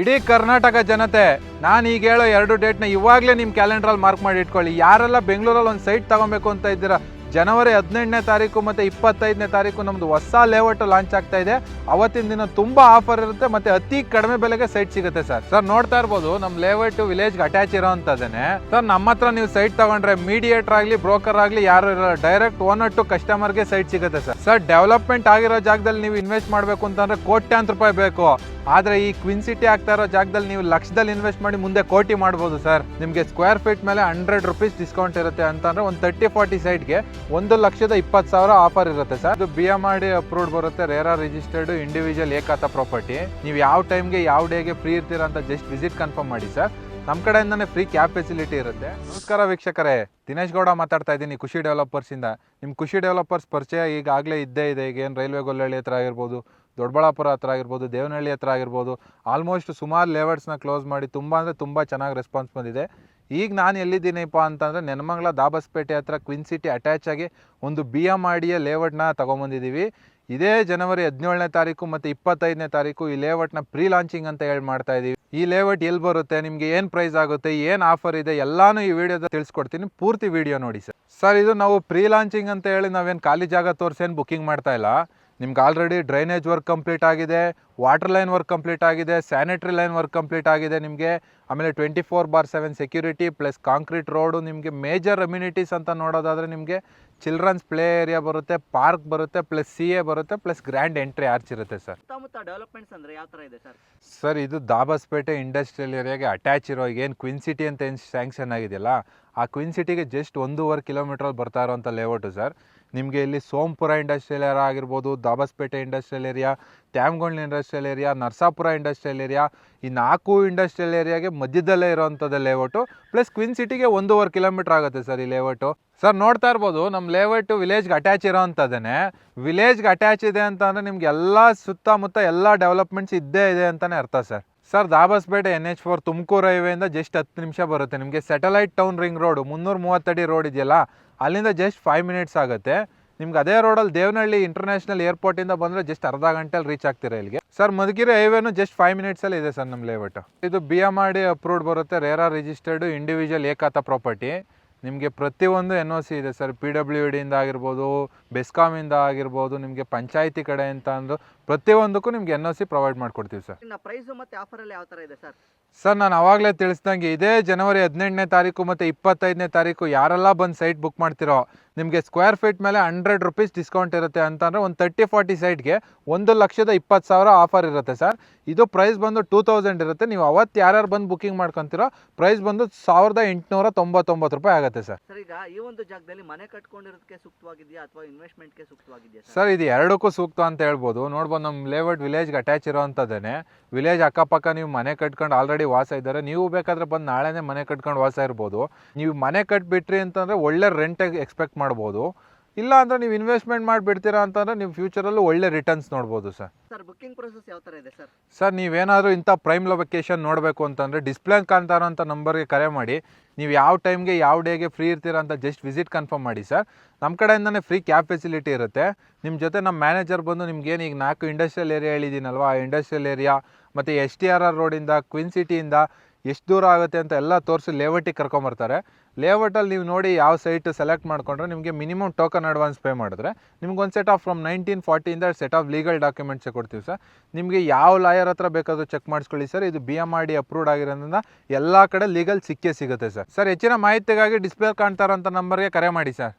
ಇಡೀ ಕರ್ನಾಟಕ ಜನತೆ ನಾನು ಈಗ ಹೇಳೋ 2 ಡೇಟ್ನ ಇವಾಗಲೇ ನಿಮ್ಮ ಕ್ಯಾಲೆಂಡ್ರಲ್ಲಿ ಮಾರ್ಕ್ ಮಾಡಿ ಇಟ್ಕೊಳ್ಳಿ. ಯಾರೆಲ್ಲ ಬೆಂಗಳೂರಲ್ಲಿ ಒಂದು ಸೈಟ್ ತಗೊಬೇಕು ಅಂತ ಇದ್ದೀರಾ, ಜನವರಿ 18ನೇ ತಾರೀಕು ಮತ್ತು 25ನೇ ತಾರೀಕು ನಮ್ಮದು ಹೊಸ ಲೇಔಟ್ ಲಾಂಚ್ ಆಗ್ತಾ ಇದೆ. ಅವತ್ತಿನ ದಿನ ತುಂಬ ಆಫರ್ ಇರುತ್ತೆ ಮತ್ತು ಅತಿ ಕಡಿಮೆ ಬೆಲೆಗೆ ಸೈಟ್ ಸಿಗುತ್ತೆ ಸರ್. ನೋಡ್ತಾ ಇರ್ಬೋದು ನಮ್ಮ ಲೇಔಟ್ ವಿಲೇಜ್ಗೆ ಅಟ್ಯಾಚ್ ಇರೋವಂಥದ್ದೇನೆ ಸರ್. ನಮ್ಮ ಹತ್ರ ನೀವು ಸೈಟ್ ತಗೊಂಡ್ರೆ ಮೀಡಿಯೇಟರ್ ಆಗಲಿ ಬ್ರೋಕರ್ ಆಗಲಿ ಯಾರು ಇರಲ್ಲ, ಡೈರೆಕ್ಟ್ ಓನರ್ ಟು ಕಸ್ಟಮರ್ಗೆ ಸೈಟ್ ಸಿಗುತ್ತೆ ಸರ್. ಡೆವಲಪ್ಮೆಂಟ್ ಆಗಿರೋ ಜಾಗದಲ್ಲಿ ನೀವು ಇನ್ವೆಸ್ಟ್ ಮಾಡಬೇಕು ಅಂತಂದ್ರೆ ಕೋಟ್ಯಾಂತರ ರೂಪಾಯಿ ಬೇಕು. ಆದರೆ ಈ ಕ್ವಿನ್ ಸಿಟಿ ಆಗ್ತಾ ಇರೋ ಜಾಗದಲ್ಲಿ ನೀವು ಲಕ್ಷದಲ್ಲಿ ಇನ್ವೆಸ್ಟ್ ಮಾಡಿ ಮುಂದೆ ಕೋಟಿ ಮಾಡ್ಬೋದು ಸರ್. ನಿಮಗೆ ಸ್ಕ್ವೇರ್ ಫೀಟ್ ಮೇಲೆ 100 ರೂಪೀಸ್ ಡಿಸ್ಕೌಂಟ್ ಇರುತ್ತೆ ಅಂತಂದ್ರೆ ಒಂದು 30-40 ಸೈಟ್ಗೆ 1,20,000 ಆಫರ್ ಇರುತ್ತೆ ಸರ್. ಇದು BMRD ಅಪ್ರೂವ್ಡ್ ಬರುತ್ತೆ, ರೇರಾ ರಿಜಿಸ್ಟರ್ಡ್ ಇಂಡಿವಿಜುವಲ್ ಏಕಾತ ಪ್ರಾಪರ್ಟಿ. ನೀವು ಯಾವ ಟೈಮ್ಗೆ ಯಾವ ಡೇಗೆ ಫ್ರೀ ಇರ್ತೀರಾ ಅಂತ ಜಸ್ಟ್ ವಿಸಿಟ್ ಕನ್ಫರ್ಮ್ ಮಾಡಿ ಸರ್. ನಮ್ಮ ಕಡೆಯಿಂದನೇ ಫ್ರೀ ಕ್ಯಾಬ್ ಫೆಸಿಲಿಟಿ ಇರುತ್ತೆ. ನಮಸ್ಕಾರ ವೀಕ್ಷಕರೇ, ದಿನೇಶ್ ಗೌಡ ಮಾತಾಡ್ತಾ ಇದ್ದೀನಿ ಖುಷಿ ಡೆವಲಪರ್ಸಿಂದ. ನಿಮ್ಮ ಖುಷಿ ಡೆವಲಪರ್ಸ್ ಪರಿಚಯ ಈಗಾಗಲೇ ಇದ್ದೇ ಇದೆ. ಈಗ ಏನು ರೈಲ್ವೆ ಗೊಲ್ಲಹಳ್ಳಿ ಹತ್ರ ಆಗಿರ್ಬೋದು, ದೊಡ್ಡಬಳ್ಳಾಪುರ ಹತ್ರ ಆಗಿರ್ಬೋದು, ದೇವನಹಳ್ಳಿ ಹತ್ರ ಆಗಿರ್ಬೋದು, ಆಲ್ಮೋಸ್ಟ್ ಸುಮಾರು ಲೇಔಟ್ಸ್ನ ಕ್ಲೋಸ್ ಮಾಡಿ ತುಂಬ ಅಂದರೆ ತುಂಬ ಚೆನ್ನಾಗಿ ರೆಸ್ಪಾನ್ಸ್ ಬಂದಿದೆ. ಈಗ ನಾನು ಎಲ್ಲಿದ್ದೀನಿಪ್ಪ ಅಂತಂದರೆ ನೆನಮಂಗಲ ದಾಬಸ್ಪೇಟೆ ಹತ್ರ ಕ್ವಿನ್ ಸಿಟಿ ಅಟ್ಯಾಚ್ ಆಗಿ ಒಂದು BMRD ಲೇಔಟ್ನ ತೊಗೊಂಬಂದಿದ್ದೀವಿ. ಇದೇ ಜನವರಿ 17ನೇ ತಾರೀಕು ಮತ್ತು 25ನೇ ತಾರೀಕು ಈ ಲೇಔಟ್ನ ಪ್ರೀ ಲಾಂಚಿಂಗ್ ಅಂತ ಹೇಳಿ ಮಾಡ್ತಾ ಇದ್ದೀವಿ. ಈ ಲೇಔಟ್ ಎಲ್ಲಿ ಬರುತ್ತೆ, ನಿಮಗೆ ಏನು ಪ್ರೈಸ್ ಆಗುತ್ತೆ, ಏನು ಆಫರ್ ಇದೆ ಎಲ್ಲಾನು ಈ ವಿಡಿಯೋದ ತಿಳಿಸ್ಕೊಡ್ತೀನಿ. ಪೂರ್ತಿ ವಿಡಿಯೋ ನೋಡಿ ಸರ್. ಇದು ನಾವು ಪ್ರೀ ಲಾಂಚಿಂಗ್ ಅಂತ ಹೇಳಿ ನಾವೇನು ಖಾಲಿ ಜಾಗ ತೋರಿಸೇನು ಬುಕ್ಕಿಂಗ್ ಮಾಡ್ತಾ ಇಲ್ಲ. ನಿಮ್ಗೆ ಆಲ್ರೆಡಿ ಡ್ರೈನೇಜ್ ವರ್ಕ್ ಕಂಪ್ಲೀಟ್ ಆಗಿದೆ, ವಾಟರ್ ಲೈನ್ ವರ್ಕ್ ಕಂಪ್ಲೀಟ್ ಆಗಿದೆ, ಸ್ಯಾನಿಟರಿ ಲೈನ್ ವರ್ಕ್ ಕಂಪ್ಲೀಟ್ ಆಗಿದೆ ನಿಮಗೆ. ಆಮೇಲೆ 24/7 ಸೆಕ್ಯೂರಿಟಿ ಪ್ಲಸ್ ಕಾಂಕ್ರೀಟ್ ರೋಡು. ನಿಮಗೆ ಮೇಜರ್ ಅಮ್ಯುನಿಟೀಸ್ ಅಂತ ನೋಡೋದಾದರೆ ನಿಮಗೆ ಚಿಲ್ಡ್ರನ್ಸ್ ಪ್ಲೇ ಏರಿಯಾ ಬರುತ್ತೆ, ಪಾರ್ಕ್ ಬರುತ್ತೆ, ಪ್ಲಸ್ CA ಬರುತ್ತೆ, ಪ್ಲಸ್ ಗ್ರ್ಯಾಂಡ್ ಎಂಟ್ರಿ ಆರ್ಚ್ ಇರುತ್ತೆ ಸರ್. ಡೆವಲಪ್ಮೆಂಟ್ಸ್ ಅಂದರೆ ಯಾವ ಥರ ಇದೆ ಸರ್? ಇದು ದಾಬಸ್ಪೇಟೆ ಇಂಡಸ್ಟ್ರಿಯಲ್ ಏರಿಯಾಗೆ ಅಟ್ಯಾಚ್ ಇರೋ ಏನು ಕ್ವಿನ್ ಸಿಟಿ ಅಂತ ಏನು ಸ್ಯಾಂಕ್ಷನ್ ಆಗಿದೆಯಲ್ಲ, ಆ ಕ್ವಿನ್ ಸಿಟಿಗೆ ಜಸ್ಟ್ 1.5 ಕಿಲೋಮೀಟ್ರಲ್ಲಿ ಬರ್ತಾ ಇರೋವಂಥ ಲೇಔಟು ಸರ್. ನಿಮಗೆ ಇಲ್ಲಿ ಸೋಂಪುರ ಇಂಡಸ್ಟ್ರಿಯಲ್ ಏರಿಯಾ ಆಗಿರ್ಬೋದು, Dabaspete industrial area, Tyamagondlu industrial area, Narasapura industrial area, ಈ 4 ಇಂಡಸ್ಟ್ರಿಯಲ್ ಏರಿಯಾಗೆ ಮಧ್ಯದಲ್ಲೇ ಇರೋವಂಥದ್ದು ಲೇಔಟು. ಪ್ಲಸ್ ಕ್ವಿನ್ ಸಿಟಿಗೆ 1.5 ಕಿಲೋಮೀಟ್ರ್ ಆಗುತ್ತೆ ಸರ್ ಈ ಲೇಔಟು. ಸರ್ ನೋಡ್ತಾ ಇರ್ಬೋದು ನಮ್ಮ ಲೇಔಟು ವಿಲೇಜ್ಗೆ ಅಟ್ಯಾಚ್ ಇರೋವಂಥದ್ದೇನೆ. ವಿಲೇಜ್ಗೆ ಅಟ್ಯಾಚ್ ಇದೆ ಅಂತ ಅಂದರೆ ನಿಮ್ಗೆ ಎಲ್ಲ ಸುತ್ತಮುತ್ತ ಎಲ್ಲ ಡೆವಲಪ್ಮೆಂಟ್ಸ್ ಇದ್ದೇ ಇದೆ ಅಂತಲೇ ಅರ್ಥ ಸರ್. ದಾಬಸ್ಪೇಟೆ NH4 ತುಮಕೂರು ಹೈವೇಯಿಂದ ಜಸ್ಟ್ 10 ನಿಮಿಷ ಬರುತ್ತೆ. ನಿಮಗೆ ಸ್ಯಾಟಲೈಟ್ ಟೌನ್ ರಿಂಗ್ ರೋಡು 330 ಅಡಿ ರೋಡ್ ಇದೆಯಲ್ಲ, ಅಲ್ಲಿಂದ ಜಸ್ಟ್ 5 ಮಿನಿಟ್ಸ್ ಆಗುತ್ತೆ. ನಿಮ್ಗೆ ಅದೇ ರೋಡಲ್ಲಿ ದೇವನಹಳ್ಳಿ ಇಂಟರ್ನ್ಯಾಷನಲ್ ಏರ್ಪೋರ್ಟಿಂದ ಬಂದರೆ ಜಸ್ಟ್ ಅರ್ಧ ಗಂಟೆಯಲ್ಲಿ ರೀಚ್ ಆಗ್ತೀರಾ ಇಲ್ಲಿಗೆ ಸರ್. ಮಧುಗಿರಿ ಹೈವೇನು ಜಸ್ಟ್ 5 ಮಿನಿಟ್ಸಲ್ಲಿ ಇದೆ ಸರ್ ನಮ್ಮ ಲೇಔಟ್. ಇದು BMRD ಅಪ್ರೂವ್ಡ್ ಬರುತ್ತೆ, ರೇರಾ ರಿಜಿಸ್ಟರ್ಡ್ ಇಂಡಿವಿಜುವಲ್ ಏಕಾತ ಪ್ರಾಪರ್ಟಿ. ನಿಮಗೆ ಪ್ರತಿಯೊಂದು NOC ಇದೆ ಸರ್. PWDಯಿಂದ ಆಗಿರ್ಬೋದು, ಬೆಸ್ಕಾಮಿಂದ ಆಗಿರ್ಬೋದು, ನಿಮಗೆ ಪಂಚಾಯತಿ ಕಡೆ ಅಂತ ಅಂದು ಪ್ರತಿಯೊಂದಕ್ಕೂ ನಿಮ್ಗೆ NOC ಪ್ರೊವೈಡ್ ಮಾಡಿಕೊಡ್ತೀವಿ ಸರ್. ಪ್ರೈಸು ಮತ್ತು ಆಫರಲ್ಲಿ ಯಾವ ಥರ ಇದೆ ಸರ್? ನಾನು ಆವಾಗಲೇ ತಿಳಿಸ್ದಂಗೆ ಇದೇ ಜನವರಿ 18ನೇ ತಾರೀಕು ಮತ್ತು 25ನೇ ತಾರೀಕು ಯಾರೆಲ್ಲ ಬಂದು ಸೈಟ್ ಬುಕ್ ಮಾಡ್ತಿರೋ ನಿಮಗೆ ಸ್ಕ್ವೇರ್ ಫೀಟ್ ಮೇಲೆ 100 ರೂಪೀಸ್ ಡಿಸ್ಕೌಂಟ್ ಇರುತ್ತೆ ಅಂತಂದರೆ ಒಂದು 30-40 ಸೈಟ್ಗೆ 1,20,000 ಆಫರ್ ಇರುತ್ತೆ ಸರ್. ಇದು ಪ್ರೈಸ್ ಬಂದು 2,000 ಇರುತ್ತೆ. ನೀವು ಅವತ್ತು ಯಾರ್ಯಾರು ಬಂದು ಬುಕ್ಕಿಂಗ್ ಮಾಡ್ಕೊತಿರೋ ಪ್ರೈಸ್ ಬಂದು 1,899 ರೂಪಾಯಿ ಆಗುತ್ತೆ ಸರ್. ಈಗ ಈ ಒಂದು ಜಾಗದಲ್ಲಿ ಮನೆ ಕಟ್ಕೊಂಡಿರೋದಕ್ಕೆ ಸೂಕ್ತವಾಗಿದೆಯಾ ಅಥವಾ ಇನ್ವೆಸ್ಟ್ಮೆಂಟ್ಗೆ ಸೂಕ್ತವಾಗಿದೆಯಾ ಸರ್? ಇದು ಎರಡಕ್ಕೂ ಸೂಕ್ತ ಅಂತ ಹೇಳ್ಬೋದು. ನೋಡ್ಬೋದು ನಮ್ಮ ಲೇಔಟ್ ವಿಲೇಜ್ಗೆ ಅಟ್ಯಾಚ್ ಇರೋವಂಥದ್ದೇನೆ. ವಿಲೇಜ್ ಅಕ್ಕಪಕ್ಕ ನೀವು ಮನೆ ಕಟ್ಕೊಂಡು ಆಲ್ರೆಡಿ ವಾಸ ಇದ್ದಾರೆ. ನೀವು ಬೇಕಾದರೆ ಬಂದು ನಾಳೆನೇ ಮನೆ ಕಟ್ಕೊಂಡು ವಾಸ ಇರ್ಬೋದು. ನೀವು ಮನೆ ಕಟ್ಬಿಟ್ರಿ ಅಂತಂದರೆ ಒಳ್ಳೆ ರೆಂಟಿಗೆ ಎಕ್ಸ್ಪೆಕ್ಟ್ ಮಾಡ್ಬೋದು. ಇಲ್ಲ ಅಂದರೆ ನೀವು ಇನ್ವೆಸ್ಟ್ಮೆಂಟ್ ಮಾಡಿಬಿಡ್ತೀರಾ ಅಂತಂದರೆ ನೀವು ಫ್ಯೂಚರಲ್ಲೂ ಒಳ್ಳೆ ರಿಟರ್ನ್ಸ್ ನೋಡ್ಬೋದು ಸರ್. ಬುಕ್ಕಿಂಗ್ ಪ್ರೊಸೆಸ್ ಯಾವ ಥರ ಇದೆ ಸರ್? ನೀವೇನಾದರೂ ಇಂಥ ಪ್ರೈಮ್ ಲೊಕೇಶನ್ ನೋಡಬೇಕು ಅಂತಂದರೆ ಡಿಸ್ಪ್ಲೇ ಕಾಣ್ತಾ ಇರೋಂಥ ನಂಬರ್ಗೆ ಕರೆ ಮಾಡಿ. ನೀವು ಯಾವ ಟೈಮ್ಗೆ ಯಾವ ಡೇಗೆ ಫ್ರೀ ಇರ್ತೀರಾ ಅಂತ ಜಸ್ಟ್ ವಿಸಿಟ್ ಕನ್ಫರ್ಮ್ ಮಾಡಿ ಸರ್. ನಮ್ಮ ಕಡೆಯಿಂದನೇ ಫ್ರೀ ಕ್ಯಾಬ್ ಫೆಸಿಲಿಟಿ ಇರುತ್ತೆ. ನಿಮ್ಮ ಜೊತೆ ನಮ್ಮ ಮ್ಯಾನೇಜರ್ ಬಂದು ನಿಮ್ಗೇನು ಈಗ 4 ಇಂಡಸ್ಟ್ರಿಯಲ್ ಏರಿಯಾ ಹೇಳಿದ್ದೀನಲ್ವ, ಆ ಇಂಡಸ್ಟ್ರಿಯಲ್ ಏರಿಯಾ ಮತ್ತು STRR ರೋಡಿಂದ ಕ್ವಿನ್ ಸಿಟಿಯಿಂದ ಎಷ್ಟು ದೂರ ಆಗುತ್ತೆ ಅಂತ ಎಲ್ಲ ತೋರಿಸಿ ಲೇಔಟಿಗೆ ಕರ್ಕೊಂಬರ್ತಾರೆ. ಲೇಔಟಲ್ಲಿ ನೀವು ನೋಡಿ ಯಾವ ಸೈಟ್ ಸೆಲೆಕ್ಟ್ ಮಾಡಿಕೊಂಡ್ರೆ ನಿಮಗೆ ಮಿನಿಮಮ್ ಟೋಕನ್ ಅಡ್ವಾನ್ಸ್ ಪೇ ಮಾಡಿದ್ರೆ ನಿಮ್ಗೊಂದು set off from 1940 set of legal documents ಕೊಡ್ತೀವಿ ಸರ್. ನಿಮಗೆ ಯಾವ ಲಾಯರ್ ಹತ್ರ ಬೇಕಾದರೂ ಚೆಕ್ ಮಾಡಿಸ್ಕೊಳ್ಳಿ ಸರ್. ಇದು BMRD ಅಪ್ರೂವ್ಡ್ ಆಗಿರೋದ್ರಿಂದ ಎಲ್ಲ ಕಡೆ ಲೀಗಲ್ ಸಿಕ್ಕೇ ಸಿಗುತ್ತೆ ಸರ್. ಹೆಚ್ಚಿನ ಮಾಹಿತಿಗಾಗಿ ಡಿಸ್ಪ್ಲೇ ಕಾಣ್ತಾ ಇರೋಂಥ ನಂಬರ್ಗೆ ಕರೆ ಮಾಡಿ ಸರ್.